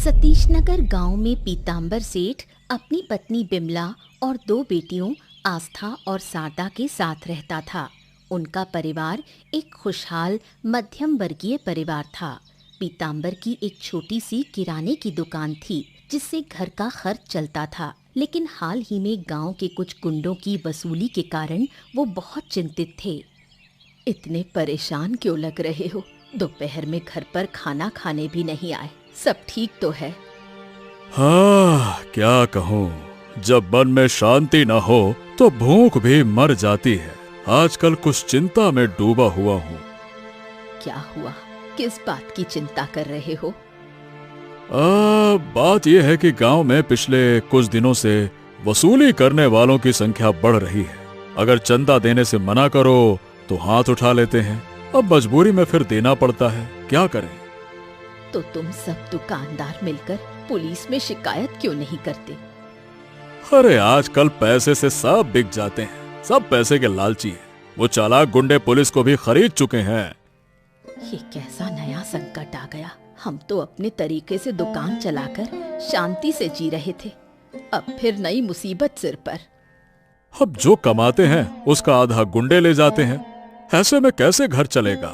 सतीशनगर गांव में पीतांबर सेठ अपनी पत्नी बिमला और दो बेटियों आस्था और शारदा के साथ रहता था। उनका परिवार एक खुशहाल मध्यम वर्गीय परिवार था। पीतांबर की एक छोटी सी किराने की दुकान थी जिससे घर का खर्च चलता था, लेकिन हाल ही में गांव के कुछ गुंडों की वसूली के कारण वो बहुत चिंतित थे। इतने परेशान क्यों लग रहे हो? दोपहर में घर पर खाना खाने भी नहीं आए। सब ठीक तो है? हाँ, क्या कहूँ, जब मन में शांति न हो तो भूख भी मर जाती है। आजकल कुछ चिंता में डूबा हुआ हूँ। क्या हुआ? किस बात की चिंता कर रहे हो? बात यह है कि गांव में पिछले कुछ दिनों से वसूली करने वालों की संख्या बढ़ रही है। अगर चंदा देने से मना करो तो हाथ उठा लेते हैं। अब मजबूरी में फिर देना पड़ता है, क्या करें? तो तुम सब दुकानदार मिलकर पुलिस में शिकायत क्यों नहीं करते? अरे आजकल पैसे से सब बिक जाते हैं, सब पैसे के लालची हैं। वो चालाक गुंडे पुलिस को भी खरीद चुके हैं। ये कैसा नया संकट आ गया? हम तो अपने तरीके से दुकान चलाकर शांति से जी रहे थे, अब फिर नई मुसीबत सिर पर। अब जो कमाते हैं उसका आधा गुंडे ले जाते हैं। ऐसे में कैसे घर चलेगा?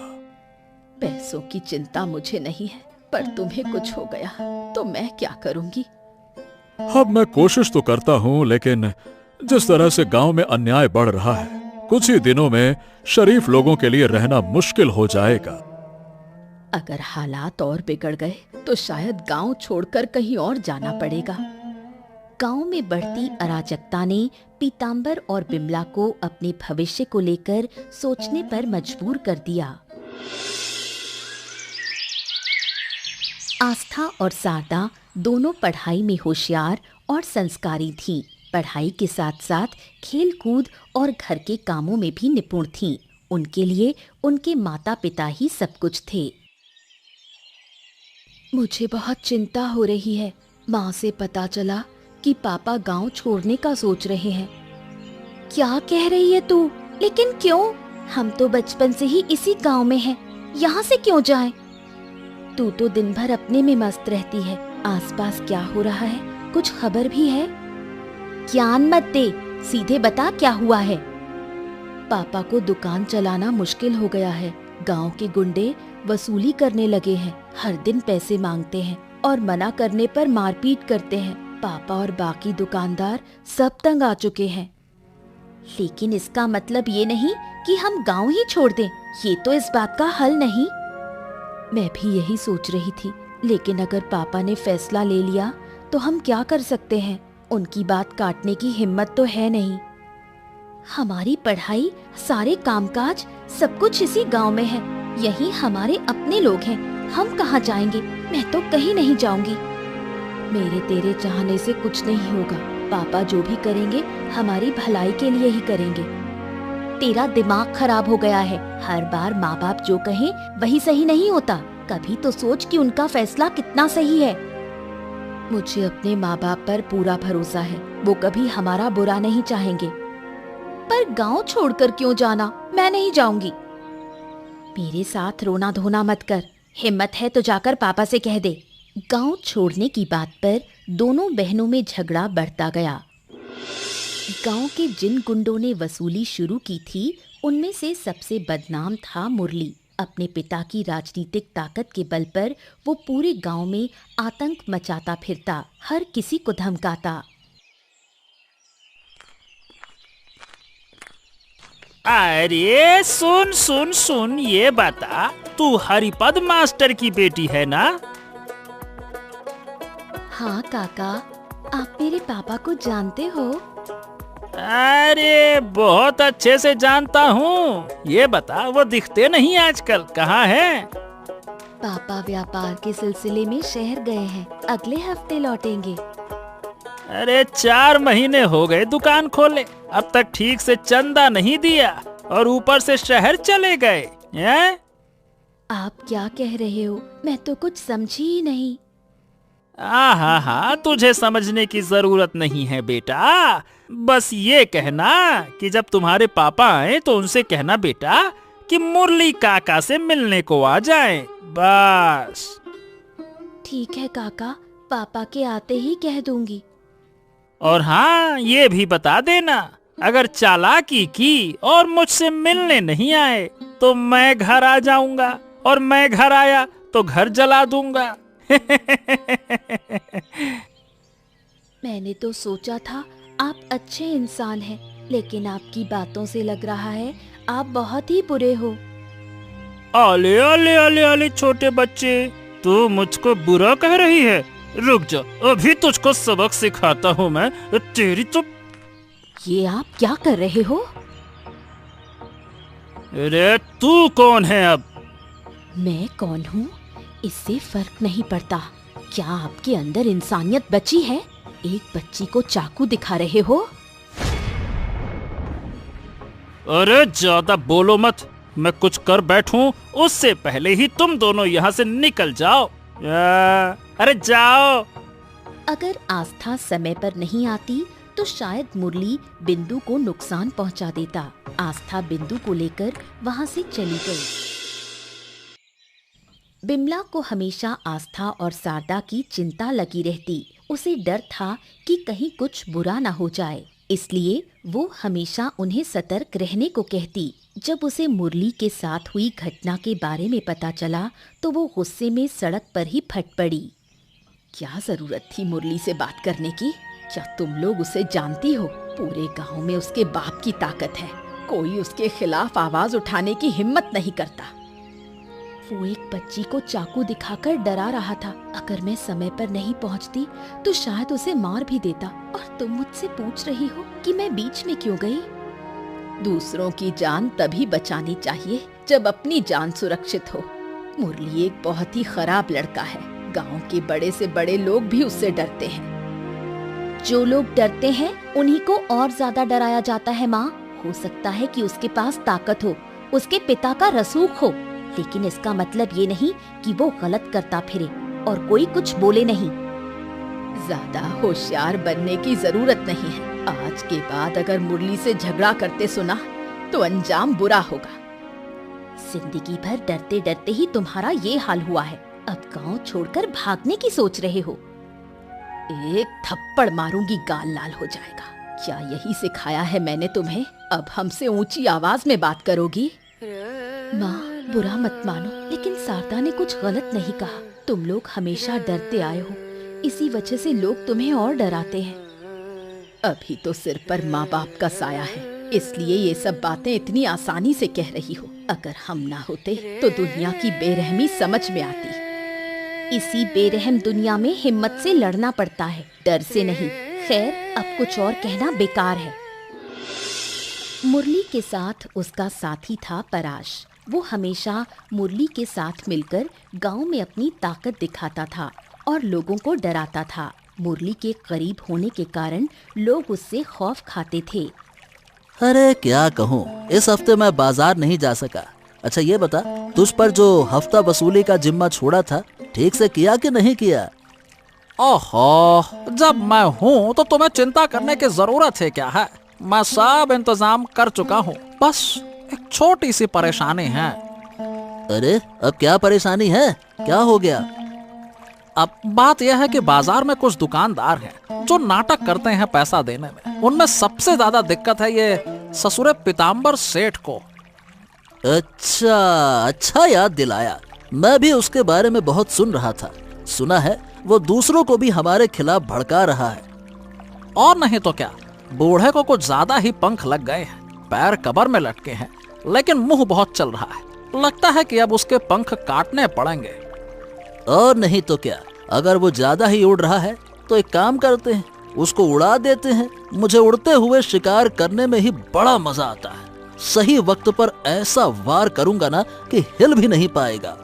पैसों की चिंता मुझे नहीं है, पर तुम्हें कुछ हो गया तो मैं क्या करूंगी? अब मैं कोशिश तो करता हूँ, लेकिन जिस तरह से गांव में अन्याय बढ़ रहा है, कुछ ही दिनों में शरीफ लोगों के लिए रहना मुश्किल हो जाएगा। अगर हालात और बिगड़ गए तो शायद गांव छोड़कर कहीं और जाना पड़ेगा। गांव में बढ़ती अराजकता ने पीतांबर और बिमला को अपने भविष्य को लेकर सोचने पर मजबूर कर दिया। आस्था और शारदा दोनों पढ़ाई में होशियार और संस्कारी थीं। पढ़ाई के साथ साथ खेल कूद और घर के कामों में भी निपुण थीं। उनके लिए उनके माता पिता ही सब कुछ थे। मुझे बहुत चिंता हो रही है। माँ से पता चला कि पापा गांव छोड़ने का सोच रहे हैं। क्या कह रही है तू? लेकिन क्यों? हम तो बचपन से ही इसी गांव में हैं। यहाँ से क्यों जाएं? तू तो दिन भर अपने में मस्त रहती है। आसपास क्या हो रहा है, कुछ खबर भी है? ज्ञान मत दे, सीधे बता क्या हुआ है। पापा को दुकान चलाना मुश्किल हो गया है। गांव के गुंडे वसूली करने लगे हैं। हर दिन पैसे मांगते हैं और मना करने पर मारपीट करते हैं। पापा और बाकी दुकानदार सब तंग आ चुके हैं। लेकिन इसका मतलब ये नहीं कि हम गांव ही छोड़ दें। ये तो इस बात का हल नहीं। मैं भी यही सोच रही थी, लेकिन अगर पापा ने फैसला ले लिया तो हम क्या कर सकते हैं? उनकी बात काटने की हिम्मत तो है नहीं। हमारी पढ़ाई, सारे कामकाज, सब कुछ इसी गांव में है। यही हमारे अपने लोग हैं। हम कहाँ जाएंगे? मैं तो कहीं नहीं जाऊंगी। मेरे तेरे चाहने से कुछ नहीं होगा। पापा जो भी करेंगे हमारी भलाई के लिए ही करेंगे। तेरा दिमाग खराब हो गया है। हर बार माँ बाप जो कहें वही सही नहीं होता। कभी तो सोच कि उनका फैसला कितना सही है। मुझे अपने माँ बाप पर पूरा भरोसा है। वो कभी हमारा बुरा नहीं चाहेंगे। पर गांव छोड़कर क्यों जाना? मैं नहीं जाऊंगी। मेरे साथ रोना धोना मत कर। हिम्मत है तो जाकर पापा से कह दे। गांव छोड़ने की बात पर दोनों बहनों में झगड़ा बढ़ता गया। गांव के जिन गुंडों ने वसूली शुरू की थी, उनमें से सबसे बदनाम था मुरली। अपने पिता की राजनीतिक ताकत के बल पर वो पूरे गांव में आतंक मचाता फिरता, हर किसी को धमकाता। अरे सुन सुन सुन, ये बता, तू हरिपद मास्टर की बेटी है ना? हाँ काका, आप मेरे पापा को जानते हो? अरे बहुत अच्छे से जानता हूँ। ये बता, वो दिखते नहीं आजकल, कहाँ है? पापा व्यापार के सिलसिले में शहर गए हैं। अगले हफ्ते लौटेंगे। अरे 4 महीने हो गए दुकान खोले, अब तक ठीक से चंदा नहीं दिया और ऊपर से शहर चले गए हैं? आप क्या कह रहे हो? मैं तो कुछ समझी ही नहीं। हाँ, तुझे समझने की जरूरत नहीं है बेटा। बस ये कहना कि जब तुम्हारे पापा आए तो उनसे कहना बेटा कि मुरली काका से मिलने को आ जाएं, बस। ठीक है काका, पापा के आते ही कह दूंगी। और हाँ, ये भी बता देना, अगर चालाकी की और मुझसे मिलने नहीं आए तो मैं घर आ जाऊंगा, और मैं घर आया तो घर जला दूंगा। मैंने तो सोचा था आप अच्छे इंसान हैं, लेकिन आपकी बातों से लग रहा है आप बहुत ही बुरे हो। आले आले आले आले छोटे बच्चे, तू मुझको बुरा कह रही है? रुक जा, अभी तुझको सबक सिखाता हूँ मैं। तेरी तो... ये आप क्या कर रहे हो? अरे तू कौन है अब? मैं कौन हूँ इससे फर्क नहीं पड़ता। क्या आपके अंदर इंसानियत बची है? एक बच्ची को चाकू दिखा रहे हो? अरे ज्यादा बोलो मत, मैं कुछ कर बैठूं उससे पहले ही तुम दोनों यहाँ से निकल जाओ। अरे जाओ। अगर आस्था समय पर नहीं आती तो शायद मुरली बिंदु को नुकसान पहुंचा देता। आस्था बिंदु को लेकर वहां से चली गई। बिमला को हमेशा आस्था और शारदा की चिंता लगी रहती। उसे डर था कि कहीं कुछ बुरा ना हो जाए, इसलिए वो हमेशा उन्हें सतर्क रहने को कहती। जब उसे मुरली के साथ हुई घटना के बारे में पता चला तो वो गुस्से में सड़क पर ही फट पड़ी। क्या जरूरत थी मुरली से बात करने की? क्या तुम लोग उसे जानती हो? पूरे गांव में उसके बाप की ताकत है, कोई उसके खिलाफ आवाज उठाने की हिम्मत नहीं करता। वो एक बच्ची को चाकू दिखाकर डरा रहा था। अगर मैं समय पर नहीं पहुंचती तो शायद उसे मार भी देता। और तुम मुझसे पूछ रही हो कि मैं बीच में क्यों गई? दूसरों की जान तभी बचानी चाहिए जब अपनी जान सुरक्षित हो। मुरली एक बहुत ही खराब लड़का है। गांव के बड़े से बड़े लोग भी उससे डरते हैं। जो लोग डरते हैं उन्हीं को और ज्यादा डराया जाता है माँ। हो सकता है कि उसके पास ताकत हो, उसके पिता का रसूख हो, लेकिन इसका मतलब ये नहीं कि वो गलत करता फिरे और कोई कुछ बोले नहीं। ज्यादा होशियार बनने की जरूरत नहीं है। आज के बाद अगर मुरली से झगड़ा करते सुना तो अंजाम बुरा होगा। जिंदगी भर डरते डरते ही तुम्हारा ये हाल हुआ है। अब गांव छोड़कर भागने की सोच रहे हो? एक थप्पड़ मारूंगी, गाल लाल हो जाएगा। क्या यही सिखाया है मैंने तुम्हें? अब हमसे ऊंची आवाज में बात करोगी? माँ, बुरा मत मानो, लेकिन शारदा ने कुछ गलत नहीं कहा। तुम लोग हमेशा डरते आए हो, इसी वजह से लोग तुम्हें और डराते हैं। अभी तो सिर पर माँ बाप का साया है, इसलिए ये सब बातें इतनी आसानी से कह रही हो। अगर हम ना होते तो दुनिया की बेरहमी समझ में आती। इसी बेरहम दुनिया में हिम्मत से लड़ना पड़ता है, डर से नहीं। खैर, अब कुछ और कहना बेकार है। मुरली के साथ उसका साथी था पराश। वो हमेशा मुरली के साथ मिलकर गांव में अपनी ताकत दिखाता था और लोगों को डराता था। मुरली के करीब होने के कारण लोग उससे खौफ खाते थे। अरे क्या कहूँ, इस हफ्ते मैं बाजार नहीं जा सका। अच्छा ये बता, तुझ पर जो हफ्ता वसूली का जिम्मा छोड़ा था, ठीक से किया कि नहीं किया? ओहो, जब मैं हूँ तो तुम्हें चिंता करने की जरूरत है क्या है? मैं सब इंतजाम कर चुका हूँ, बस एक छोटी सी परेशानी है। अरे अब क्या परेशानी है? क्या हो गया? अब बात यह है कि बाजार में कुछ दुकानदार हैं जो नाटक करते हैं पैसा देने में। उनमें सबसे ज्यादा दिक्कत है ये ससुरे पीताम्बर सेठ को। अच्छा याद दिलाया। मैं भी उसके बारे में बहुत सुन रहा था। सुना है वो दूसरों को भी हमारे खिलाफ भड़का रहा है। और नहीं तो क्या, बूढ़े को कुछ ज्यादा ही पंख लग गए हैं। पैर कबर में लटके हैं, लेकिन मुंह बहुत चल रहा है। लगता है कि अब उसके पंख काटने पड़ेंगे। और नहीं तो क्या, अगर वो ज्यादा ही उड़ रहा है तो एक काम करते हैं, उसको उड़ा देते हैं। मुझे उड़ते हुए शिकार करने में ही बड़ा मजा आता है। सही वक्त पर ऐसा वार करूंगा ना कि हिल भी नहीं पाएगा।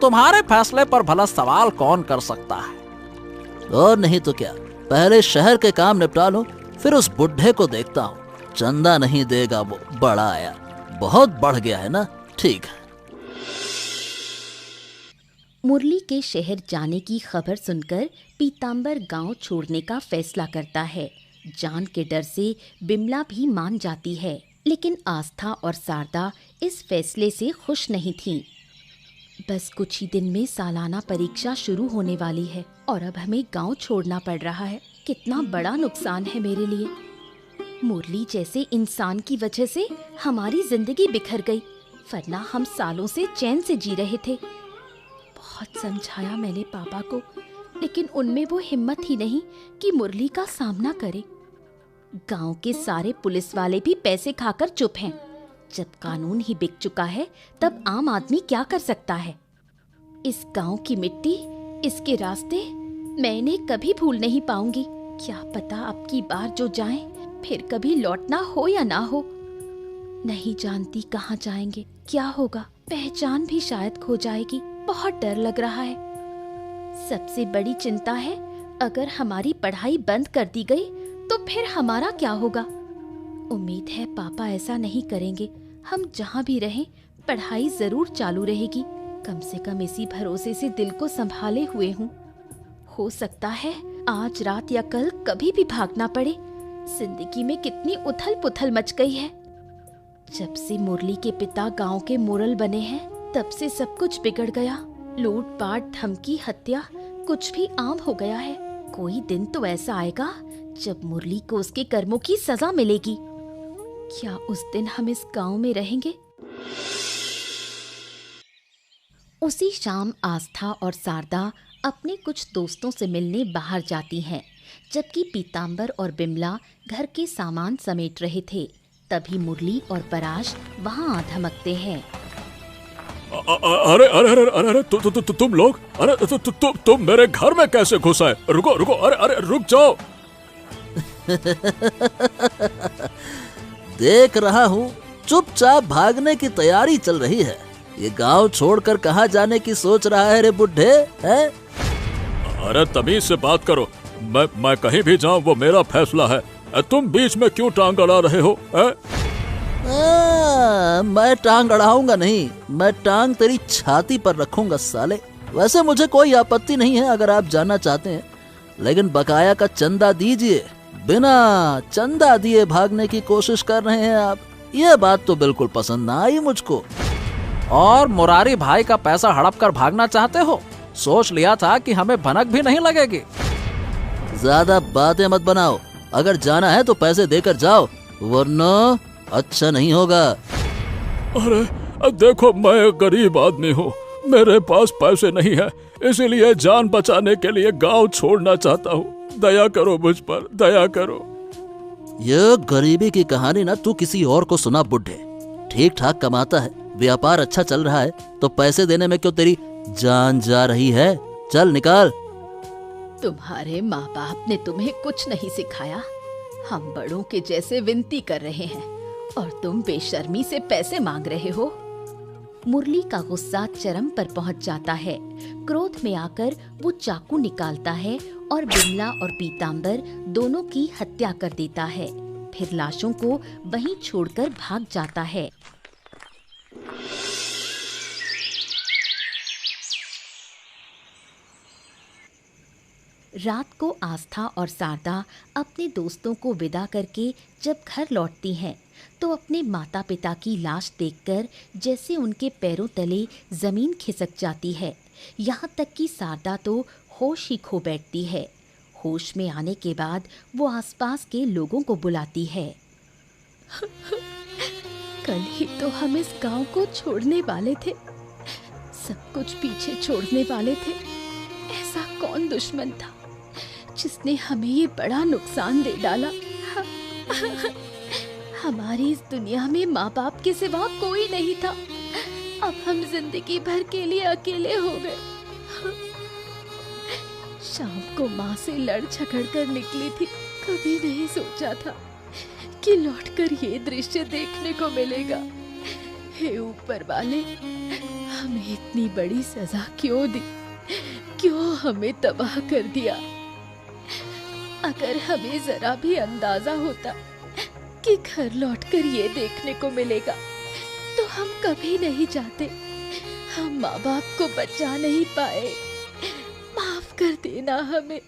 तुम्हारे फैसले पर भला सवाल कौन कर सकता है? और नहीं तो क्या, पहले शहर के काम निपटा लो, फिर उस बुढ़े को देखता हूँ। चंदा नहीं देगा वो, बड़ा आया, बहुत बढ़ गया है ना। ठीक है। मुरली के शहर जाने की खबर सुनकर पीताम्बर गांव छोड़ने का फैसला करता है। जान के डर से बिमला भी मान जाती है, लेकिन आस्था और शारदा इस फैसले से खुश नहीं थीं। बस कुछ ही दिन में सालाना परीक्षा शुरू होने वाली है और अब हमें गांव छोड़ना पड़ रहा है। कितना बड़ा नुकसान है मेरे लिए। मुरली जैसे इंसान की वजह से हमारी जिंदगी बिखर गई, वरना हम सालों से चैन से जी रहे थे। बहुत समझाया मैंने पापा को, लेकिन उनमें वो हिम्मत ही नहीं कि मुरली का सामना करे। गांव के सारे पुलिस वाले भी पैसे खाकर चुप हैं। जब कानून ही बिक चुका है, तब आम आदमी क्या कर सकता है। इस गांव की मिट्टी, इसके रास्ते मैं इन्हें कभी भूल नहीं पाऊंगी। क्या पता अब की बार जो जाएं, फिर कभी लौटना हो या ना हो। नहीं जानती कहाँ जाएंगे, क्या होगा। पहचान भी शायद खो जाएगी। बहुत डर लग रहा है। सबसे बड़ी चिंता है, अगर हमारी पढ़ाई बंद कर दी गई तो फिर हमारा क्या होगा। उम्मीद है पापा ऐसा नहीं करेंगे। हम जहाँ भी रहें, पढ़ाई जरूर चालू रहेगी। कम से कम इसी भरोसे से दिल को संभाले हुए हूँ। हो सकता है आज रात या कल कभी भी भागना पड़े। जिंदगी में कितनी उथल पुथल मच गई है। जब से मुरली के पिता गांव के मोरल बने हैं, तब से सब कुछ बिगड़ गया। लूट पाट, धमकी, हत्या, कुछ भी आम हो गया है। कोई दिन तो ऐसा आएगा जब मुरली को उसके कर्मों की सजा मिलेगी। क्या उस दिन हम इस गांव में रहेंगे? उसी शाम आस्था और शारदा अपने कुछ दोस्तों से मिलने बाहर जाती हैं, जबकि पीतांबर और बिमला घर के सामान समेट रहे थे। तभी मुरली और पराश वहां आ धमकते हैं। अरे अरे अरे अरे अरे तुम लोग, अरे तुम मेरे घर में कैसे घुस आए? रुको रुको, अरे अरे रुक जाओ। देख रहा हूँ चुपचाप भागने की तैयारी चल रही है। ये गांव छोड़कर कहाँ जाने की सोच रहा है रे बुड्ढे? है? अरे तमीज से बात करो। मैं कहीं भी जाऊँ वो मेरा फैसला है। तुम बीच में क्यों टांग अड़ा रहे हो? मैं टांग अड़ाऊंगा नहीं, मैं टांग तेरी छाती पर रखूंगा साले। वैसे मुझे कोई आपत्ति नहीं है अगर आप जाना चाहते हैं, लेकिन बकाया का चंदा दीजिए। बिना चंदा दिए भागने की कोशिश कर रहे हैं आप। ये बात तो बिल्कुल पसंद ना आई मुझको। और मुरारी भाई का पैसा हड़प कर भागना चाहते हो? सोच लिया था कि हमें भनक भी नहीं लगेगी। ज्यादा बातें मत बनाओ। अगर जाना है तो पैसे देकर जाओ, वरना अच्छा नहीं होगा। अरे देखो, मैं गरीब आदमी हूँ, मेरे पास पैसे नहीं है, इसीलिए जान बचाने के लिए गांव छोड़ना चाहता हूँ। दया करो मुझ पर, दया करो। ये गरीबी की कहानी ना तू किसी और को सुना बुड्ढे। ठीक ठाक कमाता है, व्यापार अच्छा चल रहा है, तो पैसे देने में क्यों तेरी जान जा रही है? चल निकाल। तुम्हारे माँ बाप ने तुम्हें कुछ नहीं सिखाया। हम बड़ों के जैसे विनती कर रहे हैं और तुम बेशर्मी से पैसे मांग रहे हो। मुरली का गुस्सा चरम पर पहुंच जाता है। क्रोध में आकर वो चाकू निकालता है और बिमला और पीतांबर दोनों की हत्या कर देता है। फिर लाशों को वहीं छोड़कर भाग जाता है। रात को आस्था और शारदा अपने दोस्तों को विदा करके जब घर लौटती हैं, तो अपने माता पिता की लाश देखकर जैसे उनके पैरों तले जमीन खिसक जाती है। यहाँ तक कि शारदा तो होश ही खो बैठती है। होश में आने के बाद वो आसपास के लोगों को बुलाती है। कल ही तो हम इस गांव को छोड़ने वाले थे, सब कुछ पीछे छोड़ने वाले थे। ऐसा कौन दुश्मन था जिसने हमें ये बड़ा नुकसान दे डाला? हमारी इस दुनिया में माँ बाप के सिवा कोई नहीं था। अब हम जिंदगी भर के लिए अकेले हो गए। शाम को माँ से लड़ झगड़ कर निकली थी। कभी नहीं सोचा था कि लौटकर ये दृश्य देखने को मिलेगा। हे ऊपर वाले, हमें इतनी बड़ी सजा क्यों दी? क्यों हमें तबाह कर दिया? अगर हमें जरा भी अंदाजा होता कि घर लौटकर ये देखने को मिलेगा, तो हम कभी नहीं जाते। हम माँ बाप को बचा नहीं पाए। माफ कर देना हमें।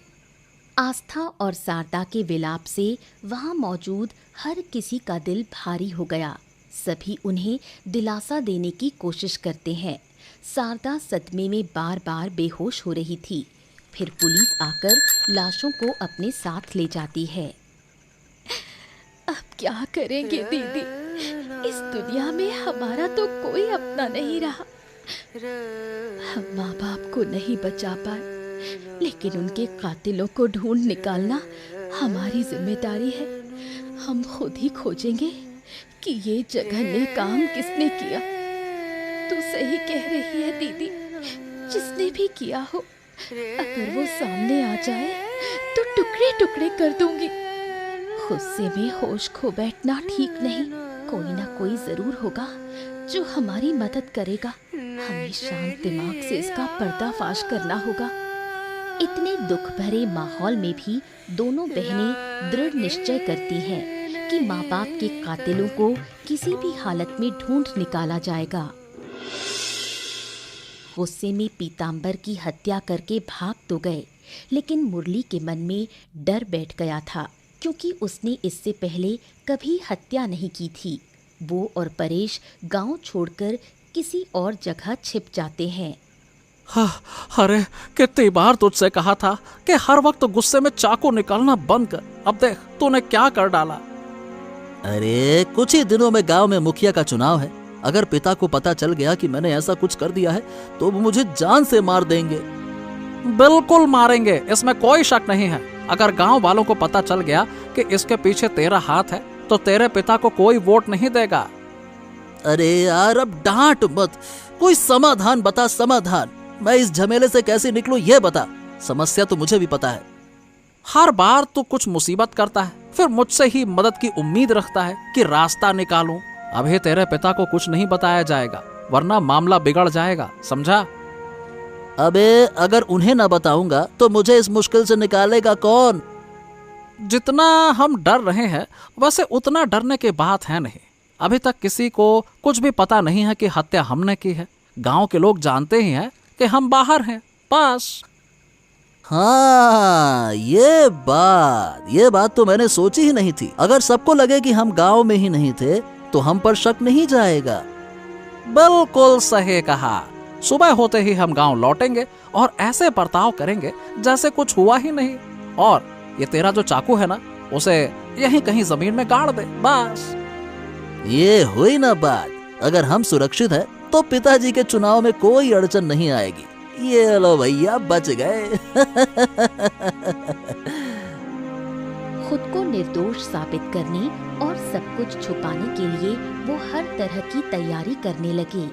आस्था और शारदा के विलाप से वहाँ मौजूद हर किसी का दिल भारी हो गया। सभी उन्हें दिलासा देने की कोशिश करते हैं, शारदा सदमे में बार बार बेहोश हो रही थी। फिर पुलिस आकर लाशों को अपने साथ ले जाती है। अब क्या करेंगे दीदी, इस दुनिया में हमारा तो कोई अपना नहीं रहा। हम माँ बाप को नहीं बचा पाए, लेकिन उनके कातिलों को ढूंढ निकालना हमारी जिम्मेदारी है। हम खुद ही खोजेंगे कि ये जघन्य काम किसने किया। तू सही कह रही है दीदी, जिसने भी किया हो, अगर वो सामने आ जाए तो टुकड़े टुकड़े कर दूंगी। गुस्से में होश खो बैठना ठीक नहीं। कोई ना कोई जरूर होगा जो हमारी मदद करेगा। हमें शांत दिमाग से इसका पर्दाफाश करना होगा। इतने दुख भरे माहौल में भी दोनों बहनें दृढ़ निश्चय करती हैं कि माँ बाप के कातिलों को किसी भी हालत में ढूंढ निकाला जाएगा। गुस्से में पीतांबर की हत्या करके भाग तो गए, लेकिन मुरली के मन में डर बैठ गया था, क्योंकि उसने इससे पहले कभी हत्या नहीं की थी। वो और परेश गांव छोड़कर किसी और जगह छिप जाते हैं। अरे कितनी बार तुझसे कहा था कि हर वक्त गुस्से में चाकू निकालना बंद कर। अब देख तूने क्या कर डाला। अरे कुछ ही दिनों में गांव में मुखिया का चुनाव है। अगर पिता को पता चल गया कि मैंने ऐसा कुछ कर दिया है तो वो मुझे जान से मार देंगे। बिल्कुल मारेंगे, इसमें कोई शक नहीं है। अगर गांव वालों को पता चल गया कि इसके पीछे तेरा हाथ है तो तेरे पिता को कोई वोट नहीं देगा। अरे यार अब डांट मत, कोई समाधान बता, समाधान। मैं इस झमेले से कैसे निकलूं ये बता। समस्या तो मुझे भी पता है। हर बार तू कुछ मुसीबत करता है, फिर मुझसे ही मदद की उम्मीद रखता है कि रास्ता निकालूं। अभी तेरे पिता को कुछ नहीं बताया जाएगा, वरना मामला बिगड़ जाएगा, समझा? अबे अगर उन्हें ना बताऊंगा तो मुझे इस मुश्किल से निकालेगा कौन? जितना हम डर रहे हैं वैसे उतना डरने की बात है नहीं। अभी तक किसी को कुछ भी पता नहीं है कि हत्या हमने की है। गांव के लोग जानते ही हैं कि हम बाहर हैं, बस। हाँ ये बात तो मैंने सोची ही नहीं थी। अगर सबको लगे कि हम गांव में ही नहीं थे तो हम पर शक नहीं जाएगा। बिल्कुल सही कहा। सुबह होते ही हम गांव लौटेंगे और ऐसे बर्ताव करेंगे जैसे कुछ हुआ ही नहीं। और ये तेरा जो चाकू है ना, उसे यहीं कहीं जमीन में गाड़ दे, बस। ये हुई ना बात। अगर हम सुरक्षित हैं तो पिताजी के चुनाव में कोई अड़चन नहीं आएगी। ये लो भैया, बच गए। खुद को निर्दोष साबित करने और सब कुछ छुपाने के लिए वो हर तरह की तैयारी करने लगे।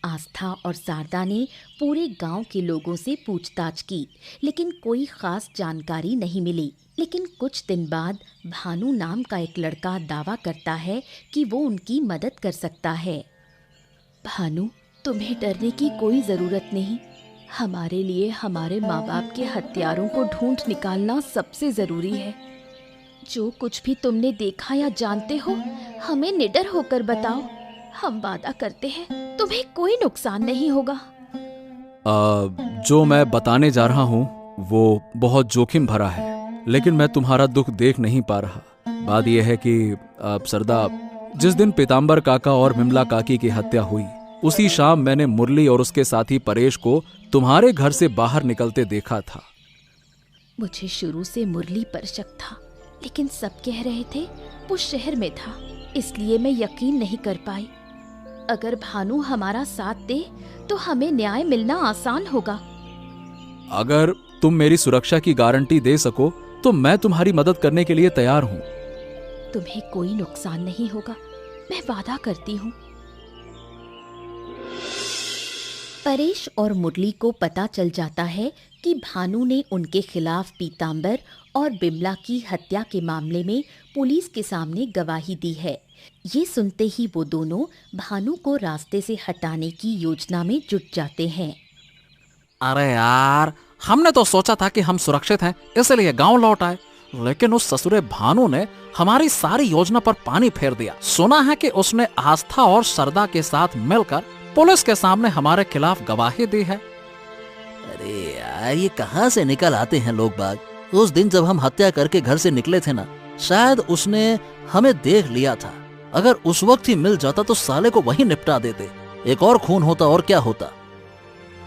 आस्था और शारदा ने पूरे गांव के लोगों से पूछताछ की, लेकिन कोई खास जानकारी नहीं मिली। लेकिन कुछ दिन बाद भानु नाम का एक लड़का दावा करता है कि वो उनकी मदद कर सकता है। भानु, तुम्हें डरने की कोई ज़रूरत नहीं। हमारे लिए हमारे माँ बाप के हत्यारों को ढूंढ निकालना सबसे ज़रूरी है। जो कुछ भी तुमने देखा या जानते हो, हमें निडर होकर बताओ। हम वादा करते हैं तुम्हें कोई नुकसान नहीं होगा। जो मैं बताने जा रहा हूँ वो बहुत जोखिम भरा है, लेकिन मैं तुम्हारा दुख देख नहीं पा रहा। बात यह है कि सरदा, जिस दिन पीतांबर काका और विमला काकी की हत्या हुई, उसी शाम मैंने मुरली और उसके साथी परेश को तुम्हारे घर से बाहर निकलते देखा था। मुझे शुरू से मुरली पर शक था, लेकिन सब कह रहे थे वो शहर में था, इसलिए मैं यकीन नहीं कर पाई। अगर भानु हमारा साथ दे तो हमें न्याय मिलना आसान होगा। अगर तुम मेरी सुरक्षा की गारंटी दे सको तो मैं तुम्हारी मदद करने के लिए तैयार हूँ। तुम्हें कोई नुकसान नहीं होगा, मैं वादा करती हूँ। परेश और मुरली को पता चल जाता है कि भानु ने उनके खिलाफ पीतांबर और बिमला की हत्या के मामले में पुलिस के सामने गवाही दी है। ये सुनते ही वो दोनों भानु को रास्ते से हटाने की योजना में जुट जाते हैं। अरे यार, हमने तो सोचा था कि हम सुरक्षित हैं, इसलिए गांव लौट आए, लेकिन उस ससुरे भानु ने हमारी सारी योजना पर पानी फेर दिया। सुना है कि उसने आस्था और सरदा के साथ मिलकर पुलिस के सामने हमारे खिलाफ गवाही दी है। अरे यार, ये कहाँ से निकल आते हैं लोग बाग। उस दिन जब हम हत्या करके घर से निकले थे ना, शायद उसने हमें देख लिया था। अगर उस वक्त ही मिल जाता तो साले को वहीं निपटा देते। एक और खून होता और क्या होता।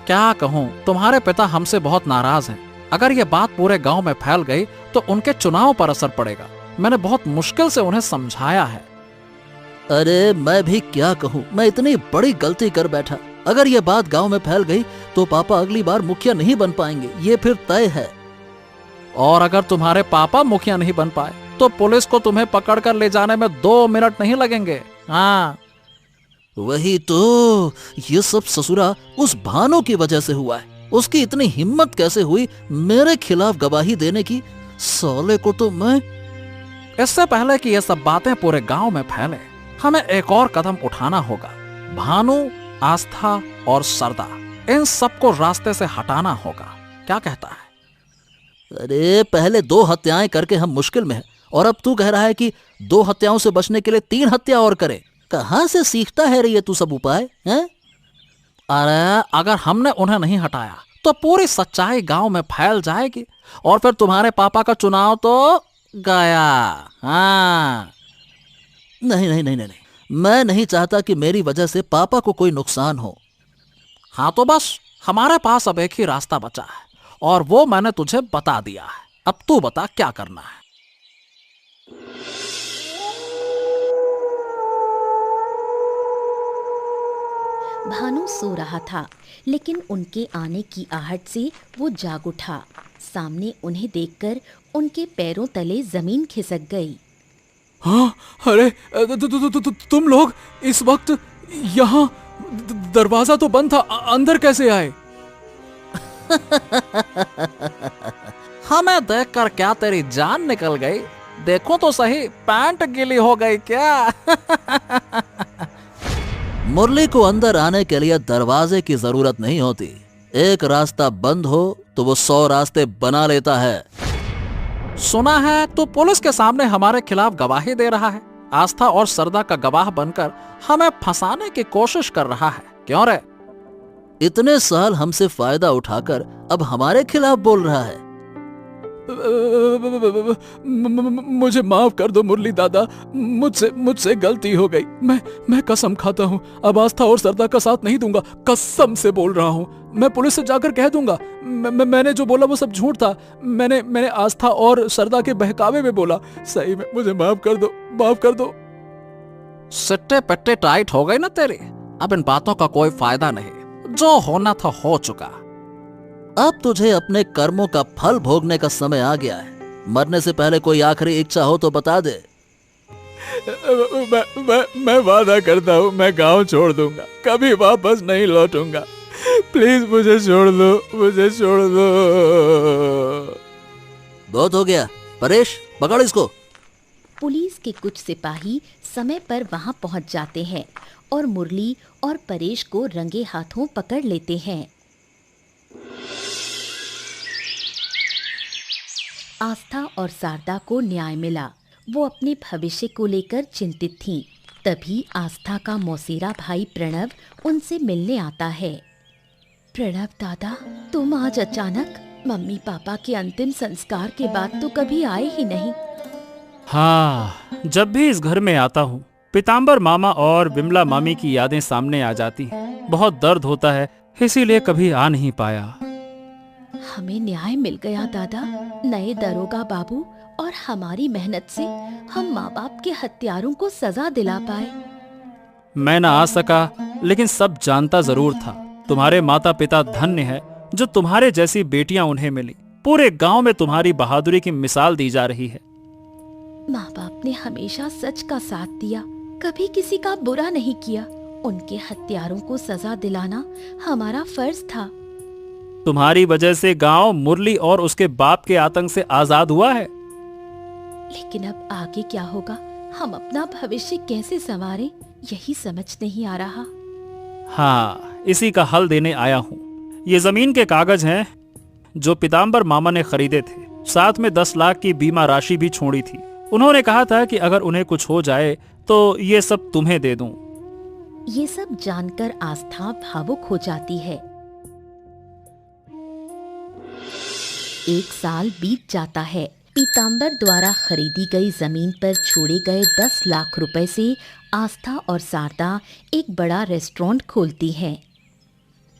क्या कहूँ, तुम्हारे पिता हमसे बहुत नाराज हैं। अगर ये बात पूरे गांव में फैल गई तो उनके चुनाव पर असर पड़ेगा। मैंने बहुत मुश्किल से उन्हें समझाया है। अरे मैं भी क्या कहूँ, मैं इतनी बड़ी गलती कर बैठा। अगर ये बात गांव में फैल गई तो पापा अगली बार मुखिया नहीं बन पाएंगे, ये फिर तय है। और अगर तुम्हारे पापा मुखिया नहीं बन पाए तो पुलिस को तुम्हें पकड़कर ले जाने में 2 मिनट नहीं लगेंगे। हाँ, वही तो, ये सब ससुरा उस भानु की वजह से हुआ है। उसकी इतनी हिम्मत कैसे हुई मेरे खिलाफ गवाही देने की। साले को तो मैं। इससे पहले कि ये सब बातें पूरे गांव में फैले, हमें एक और कदम उठाना होगा। भानु, आस्था और सरदा, इन सबको रास्ते से हटाना होगा। क्या कहता है? अरे पहले 2 हत्याएं करके हम मुश्किल में हैं, और अब तू कह रहा है कि 2 हत्याओं से बचने के लिए 3 हत्या और करे। कहां से सीखता है रे ये तू सब उपाय हैं? अरे अगर हमने उन्हें नहीं हटाया तो पूरी सच्चाई गांव में फैल जाएगी और फिर तुम्हारे पापा का चुनाव तो गया। हाँ, नहीं नहीं नहीं नहीं नहीं, मैं नहीं चाहता कि मेरी वजह से पापा को कोई नुकसान हो। हाँ तो बस हमारे पास अब एक ही रास्ता बचा है और वो मैंने तुझे बता दिया है। अब तू बता क्या करना है। भानु सो रहा था, लेकिन उनके आने की आहट से वो जाग उठा। सामने उन्हें देखकर उनके पैरों तले जमीन खिसक गई। हाँ, अरे तुम लोग इस वक्त यहाँ? दरवाजा तो बंद था, अंदर कैसे आए? हमें देखकर क्या तेरी जान निकल गई? देखो तो सही, पैंट गीली हो गई क्या? मुरली को अंदर आने के लिए दरवाजे की जरूरत नहीं होती। एक रास्ता बंद हो तो वो 100 रास्ते बना लेता है। सुना है तो पुलिस के सामने हमारे खिलाफ गवाही दे रहा है। आस्था और सरदा का गवाह बनकर हमें फंसाने की कोशिश कर रहा है। क्यों रे? इतने साल हमसे फायदा उठाकर अब हमारे खिलाफ बोल रहा है। मुझे माफ कर दो मुरली दादा, मुझसे गलती हो गई। मैं कसम खाता हूँ अब आस्था और सरदा का साथ नहीं दूंगा। कसम से बोल रहा हूँ, मैं पुलिस से जाकर कह दूंगा मैंने जो बोला वो सब झूठ था। मैंने आस्था और सरदा के बहकावे में बोला। सही में मुझे माफ कर दो, माफ कर दो। सिट्टे पट्टे टाइट हो गए ना तेरे। अब इन बातों का कोई फायदा नहीं, जो होना था हो चुका। अब तुझे अपने कर्मों का फल भोगने का समय आ गया है। मरने से पहले कोई आखिरी इच्छा हो तो बता दे। मैं वादा करता हूँ मैं गांव छोड़ दूंगा, कभी वापस नहीं लौटूंगा। प्लीज मुझे छोड़ दो, मुझे छोड़ दो। बहुत हो गया, परेश पकड़ इसको। पुलिस के कुछ सिपाही समय पर वहां पहुंच जाते हैं और मुरली और परेश को रंगे हाथों पकड़ लेते हैं। आस्था और शारदा को न्याय मिला। वो अपने भविष्य को लेकर चिंतित थीं। तभी आस्था का मौसेरा भाई प्रणव उनसे मिलने आता है। प्रणव दादा, तुम आज अचानक? मम्मी पापा के अंतिम संस्कार के बाद तो कभी आए ही नहीं। हाँ, जब भी इस घर में आता हूँ पीताम्बर मामा और विमला मामी की यादें सामने आ जाती हैं। बहुत दर्द होता है, इसीलिए कभी आ नहीं पाया। हमें न्याय मिल गया दादा। नए दरोगा बाबू और हमारी मेहनत से हम माँ बाप के हत्यारों को सजा दिला पाए। मैं ना आ सका, लेकिन सब जानता जरूर था तुम्हारे माता पिता धन्य है जो तुम्हारे जैसी बेटियां उन्हें मिली। पूरे गांव में तुम्हारी बहादुरी की मिसाल दी जा रही है। माँ बाप ने हमेशा सच का साथ दिया, कभी किसी का बुरा नहीं किया। उनके हत्यारों को सजा दिलाना हमारा फर्ज था। तुम्हारी वजह से गांव मुरली और उसके बाप के आतंक से आजाद हुआ है। लेकिन अब आगे क्या होगा? हम अपना भविष्य कैसे संवारें, यही समझ नहीं आ रहा। हाँ, इसी का हल देने आया हूँ। ये जमीन के कागज हैं जो पीताम्बर मामा ने खरीदे थे। साथ में 10 लाख की बीमा राशि भी छोड़ी थी। उन्होंने कहा था कि अगर उन्हें कुछ हो जाए तो ये सब तुम्हें दे दूं। ये सब जानकर आस्था भावुक हो जाती है। 1 साल बीत जाता है। पीताम्बर द्वारा खरीदी गई जमीन पर छोड़े गए 10 लाख रुपए से आस्था और शारदा एक बड़ा रेस्टोरेंट खोलती हैं।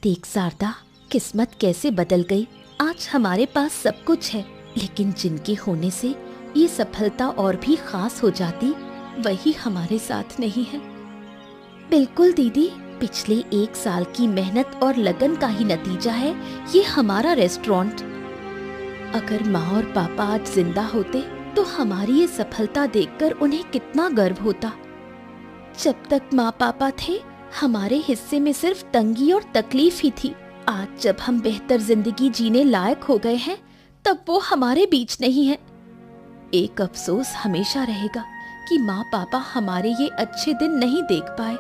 देख शारदा, किस्मत कैसे बदल गई। आज हमारे पास सब कुछ है, लेकिन जिनके होने से ये सफलता और भी खास हो जाती, वही हमारे साथ नहीं है। बिल्कुल दीदी, पिछले 1 साल की मेहनत और लगन का ही नतीजा है ये हमारा रेस्टोरेंट। अगर माँ और पापा आज जिंदा होते तो हमारी ये सफलता देखकर उन्हें कितना गर्व होता। जब तक माँ पापा थे, हमारे हिस्से में सिर्फ तंगी और तकलीफ ही थी। आज जब हम बेहतर जिंदगी जीने लायक हो गए हैं, तब वो हमारे बीच नहीं है। एक अफसोस हमेशा रहेगा कि माँ पापा हमारे ये अच्छे दिन नहीं देख पाए।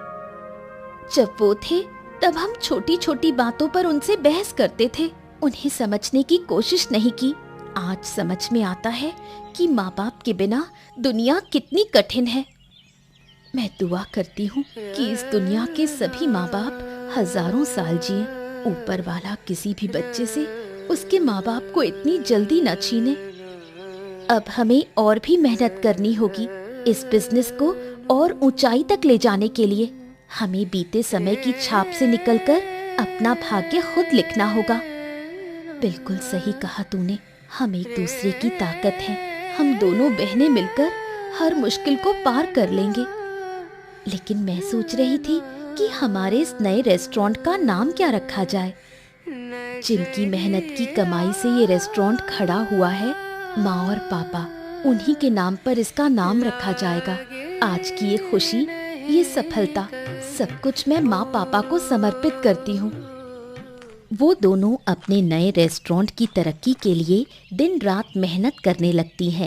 जब वो थे, तब हम छोटी छोटी बातों पर उनसे बहस करते थे, उन्हें समझने की कोशिश नहीं की। आज समझ में आता है कि माँ बाप के बिना दुनिया कितनी कठिन है। मैं दुआ करती हूँ कि इस दुनिया के सभी माँ बाप हजारों साल जिए। ऊपर वाला किसी भी बच्चे से उसके माँ बाप को इतनी जल्दी न छीने। अब हमें और भी मेहनत करनी होगी इस बिजनेस को और ऊंचाई तक ले जाने के लिए। हमें बीते समय की छाप से निकलकर अपना भाग्य खुद लिखना होगा। बिल्कुल सही कहा तूने, हम एक दूसरे की ताकत हैं। हम दोनों बहनें मिलकर हर मुश्किल को पार कर लेंगे। लेकिन मैं सोच रही थी कि हमारे इस नए रेस्टोरेंट का नाम क्या रखा जाए। जिनकी मेहनत की कमाई से ये रेस्टोरेंट खड़ा हुआ है, माँ और पापा, उन्हीं के नाम पर इसका नाम रखा जाएगा। आज की ये खुशी, ये सफलता, सब कुछ मैं माँ पापा को समर्पित करती हूँ। वो दोनों अपने नए रेस्टोरेंट की तरक्की के लिए दिन रात मेहनत करने लगती हैं।